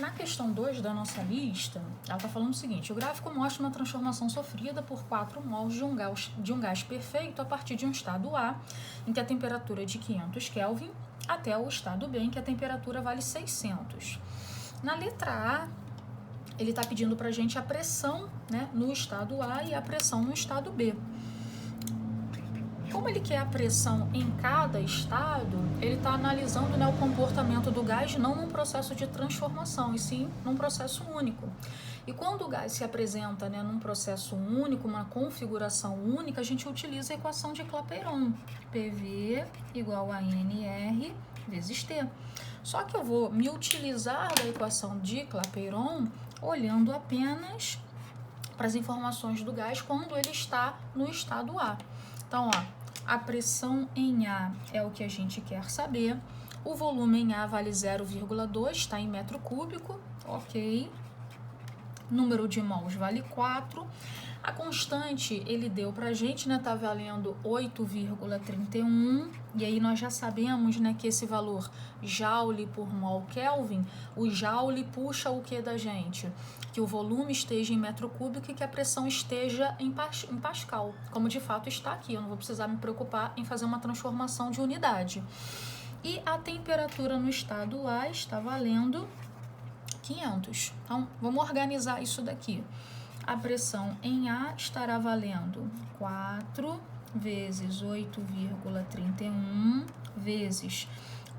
Na questão 2 da nossa lista, ela está falando o seguinte: o gráfico mostra uma transformação sofrida por 4 mols de um gás perfeito a partir de um estado A, em que a temperatura é de 500 Kelvin, até o estado B, em que a temperatura vale 600. Na letra A, ele está pedindo para a gente a pressão, né, no estado A e a pressão no estado B. Como ele quer a pressão em cada estado, ele está analisando, né, o comportamento do gás não num processo de transformação, e sim num processo único. E quando o gás se apresenta, né, num processo único, uma configuração única, a gente utiliza a equação de Clapeyron, PV igual a NR vezes T. Só que eu vou me utilizar da equação de Clapeyron olhando apenas para as informações do gás quando ele está no estado A. Então, ó, a pressão em A é o que a gente quer saber. O volume em A vale 0,2, está em metro cúbico, ok. Número de mols vale 4. A constante ele deu pra gente, né, tá valendo 8,31, e aí nós já sabemos, né, que esse valor joule por mol Kelvin, o joule puxa o que da gente? Que o volume esteja em metro cúbico e que a pressão esteja em pascal, como de fato está aqui. Eu não vou precisar me preocupar em fazer uma transformação de unidade. E a temperatura no estado A está valendo 500. Então, vamos organizar isso daqui. A pressão em A estará valendo 4 vezes 8,31 vezes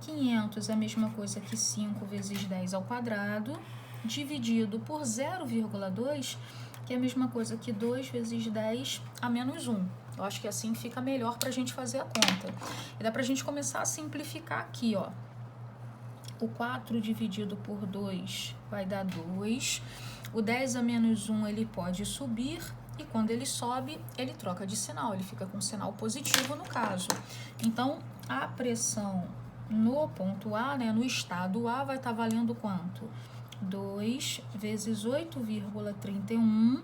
500, é a mesma coisa que 5 vezes 10 ao quadrado, dividido por 0,2, que é a mesma coisa que 2 vezes 10 a menos 1. Eu acho que assim fica melhor para a gente fazer a conta. E dá para a gente começar a simplificar aqui, ó. O 4 dividido por 2 vai dar 2. O 10 a menos 1 ele pode subir, e quando ele sobe, ele troca de sinal, ele fica com sinal positivo no caso. Então, a pressão no ponto A, né, no estado A, vai estar valendo quanto? 2 vezes 8,31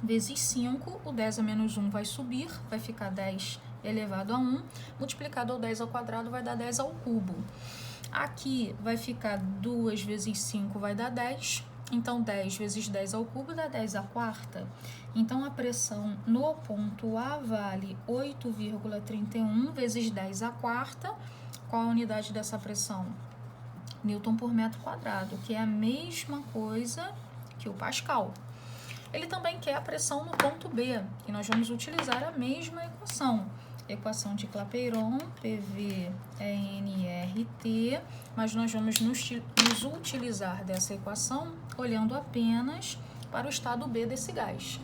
vezes 5, o 10 a menos 1 vai subir, vai ficar 10 elevado a 1, multiplicado ao 10 ao quadrado vai dar 10 ao cubo. Aqui vai ficar 2 vezes 5 vai dar 10, então 10 vezes 10 ao cubo dá 10 à quarta. Então a pressão no ponto A vale 8,31 vezes 10 à quarta. Qual a unidade dessa pressão? Newton por metro quadrado, que é a mesma coisa que o Pascal. Ele também quer a pressão no ponto B, e nós vamos utilizar a mesma equação. Equação de Clapeyron, PV é nRT, mas nós vamos nos utilizar dessa equação olhando apenas para o estado B desse gás.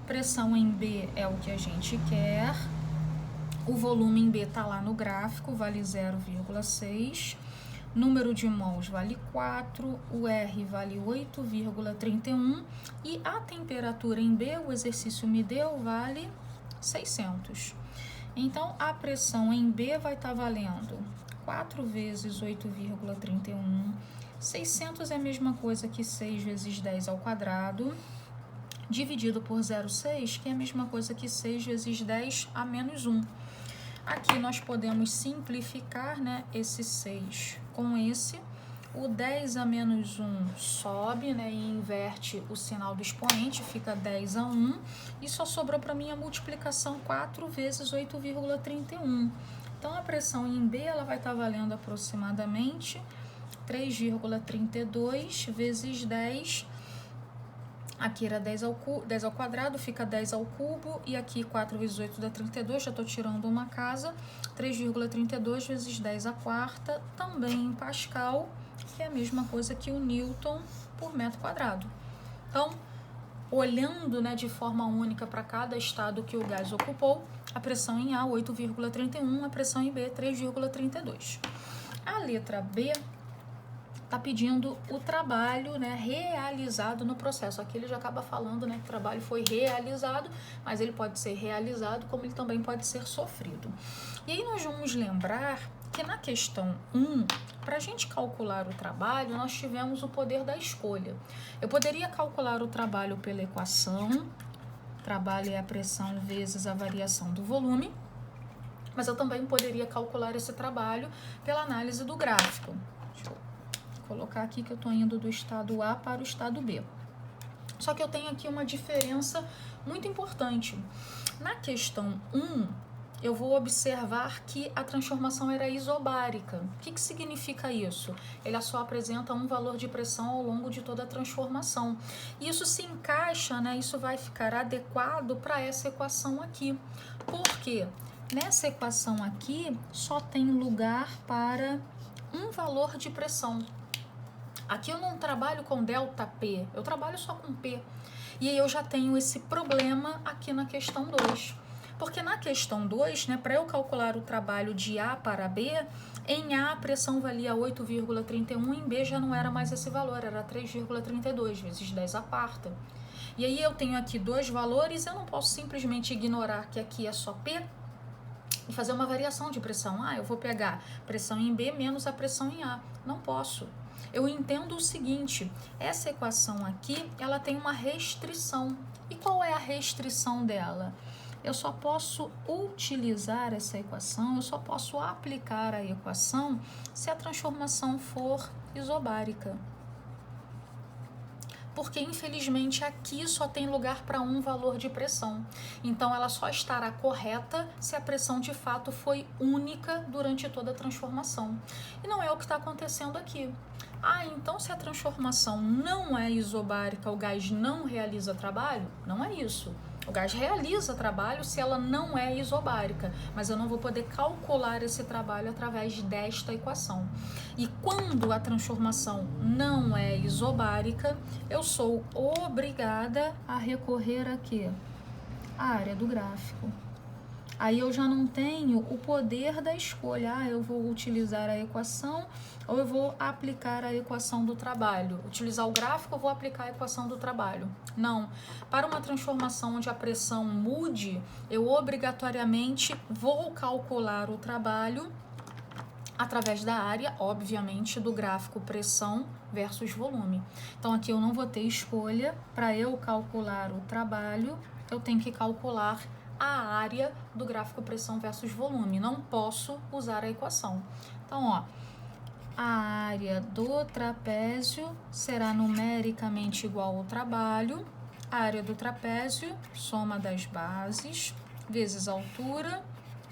Pressão em B é o que a gente quer. O volume em B está lá no gráfico, vale 0,6. Número de mols vale 4, o R vale 8,31 e a temperatura em B, o exercício me deu, vale 600. Então, a pressão em B vai estar valendo 4 vezes 8,31. 600 é a mesma coisa que 6 vezes 10 ao quadrado, dividido por 0,6, que é a mesma coisa que 6 vezes 10 a menos 1. Aqui nós podemos simplificar, né, esse 6 com esse. O 10 a menos 1 sobe, né, e inverte o sinal do expoente, fica 10 a 1. E só sobrou para mim a multiplicação 4 vezes 8,31. Então, a pressão em B ela vai estar valendo aproximadamente 3,32 vezes 10. Aqui era 10 ao quadrado, fica 10 ao cubo, e aqui 4 vezes 8 dá 32, já estou tirando uma casa. 3,32 vezes 10 à quarta, também em Pascal, que é a mesma coisa que o Newton por metro quadrado. Então, olhando, né, de forma única para cada estado que o gás ocupou, a pressão em A, 8,31, a pressão em B, 3,32. A letra B está pedindo o trabalho, né, realizado no processo. Aqui ele já acaba falando, né, que o trabalho foi realizado, mas ele pode ser realizado como ele também pode ser sofrido. E aí nós vamos lembrar que na questão 1, para a gente calcular o trabalho, nós tivemos o poder da escolha. Eu poderia calcular o trabalho pela equação, trabalho é a pressão vezes a variação do volume, mas eu também poderia calcular esse trabalho pela análise do gráfico. Deixa eu colocar aqui que eu estou indo do estado A para o estado B. Só que eu tenho aqui uma diferença muito importante. Na questão 1, eu vou observar que a transformação era isobárica. O que significa isso? Ela só apresenta um valor de pressão ao longo de toda a transformação. E isso se encaixa, né? Isso vai ficar adequado para essa equação aqui. Por quê? Nessa equação aqui, só tem lugar para um valor de pressão. Aqui eu não trabalho com ΔP, eu trabalho só com P. E aí eu já tenho esse problema aqui na questão 2. Porque na questão 2, né, para eu calcular o trabalho de A para B, em A a pressão valia 8,31, em B já não era mais esse valor, era 3,32 vezes 10 a quarta. E aí eu tenho aqui dois valores, eu não posso simplesmente ignorar que aqui é só P e fazer uma variação de pressão. Eu vou pegar pressão em B menos a pressão em A. Não posso. Eu entendo o seguinte, essa equação aqui, ela tem uma restrição. E qual é a restrição dela? Eu só posso utilizar essa equação, eu só posso aplicar a equação se a transformação for isobárica. Porque, infelizmente, aqui só tem lugar para um valor de pressão. Então, ela só estará correta se a pressão, de fato, foi única durante toda a transformação. E não é o que está acontecendo aqui. Então, se a transformação não é isobárica, o gás não realiza trabalho? Não é isso. O gás realiza trabalho se ela não é isobárica, mas eu não vou poder calcular esse trabalho através desta equação. E quando a transformação não é isobárica, eu sou obrigada a recorrer a quê? A área do gráfico. Aí eu já não tenho o poder da escolha. Eu vou utilizar a equação ou eu vou aplicar a equação do trabalho. Utilizar o gráfico ou vou aplicar a equação do trabalho? Não. Para uma transformação onde a pressão mude, eu obrigatoriamente vou calcular o trabalho através da área, obviamente, do gráfico pressão versus volume. Então, aqui eu não vou ter escolha. Para eu calcular o trabalho, eu tenho que calcular a área do gráfico pressão versus volume. Não posso usar a equação. Então, a área do trapézio será numericamente igual ao trabalho. A área do trapézio, soma das bases, vezes a altura,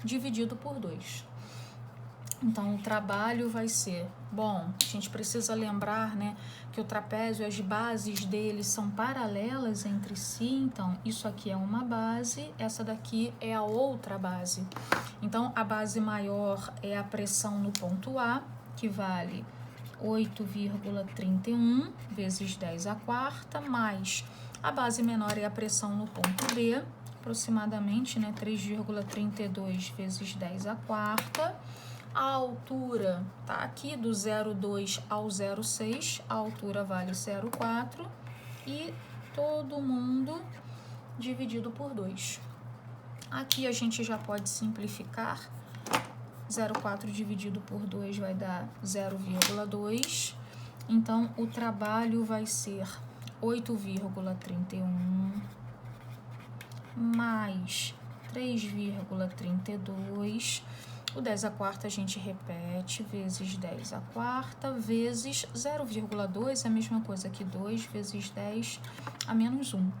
dividido por 2. Então, o trabalho vai ser... Bom, a gente precisa lembrar, né, que o trapézio, as bases dele são paralelas entre si. Então, isso aqui é uma base, essa daqui é a outra base. Então, a base maior é a pressão no ponto A, que vale 8,31 vezes 10 a quarta, mais a base menor é a pressão no ponto B, aproximadamente, né, 3,32 vezes 10 a quarta. A altura tá aqui do 0,2 ao 0,6, a altura vale 0,4 e todo mundo dividido por 2. Aqui a gente já pode simplificar, 0,4 dividido por 2 vai dar 0,2, então o trabalho vai ser 8,31 mais 3,32. O 10 a quarta a gente repete, vezes 10 a quarta, vezes 0,2, é a mesma coisa que 2 vezes 10 a menos 1.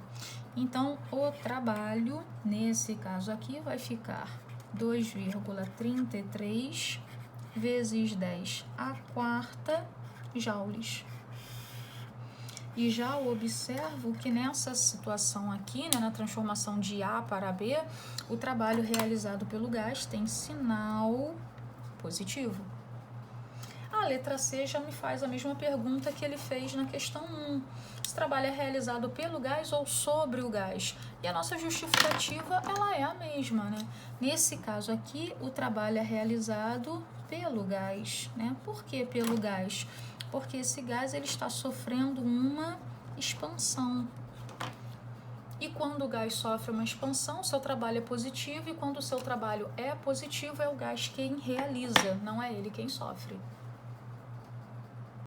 Então, o trabalho, nesse caso aqui, vai ficar 2,33 vezes 10 a quarta joules. E já observo que nessa situação aqui, né, na transformação de A para B, o trabalho realizado pelo gás tem sinal positivo. A letra C já me faz a mesma pergunta que ele fez na questão 1. Esse trabalho é realizado pelo gás ou sobre o gás? E a nossa justificativa, ela é a mesma, né? Nesse caso aqui, o trabalho é realizado pelo gás, né? Por que pelo gás? Porque esse gás ele está sofrendo uma expansão. E quando o gás sofre uma expansão, seu trabalho é positivo, e quando o seu trabalho é positivo, é o gás quem realiza, não é ele quem sofre.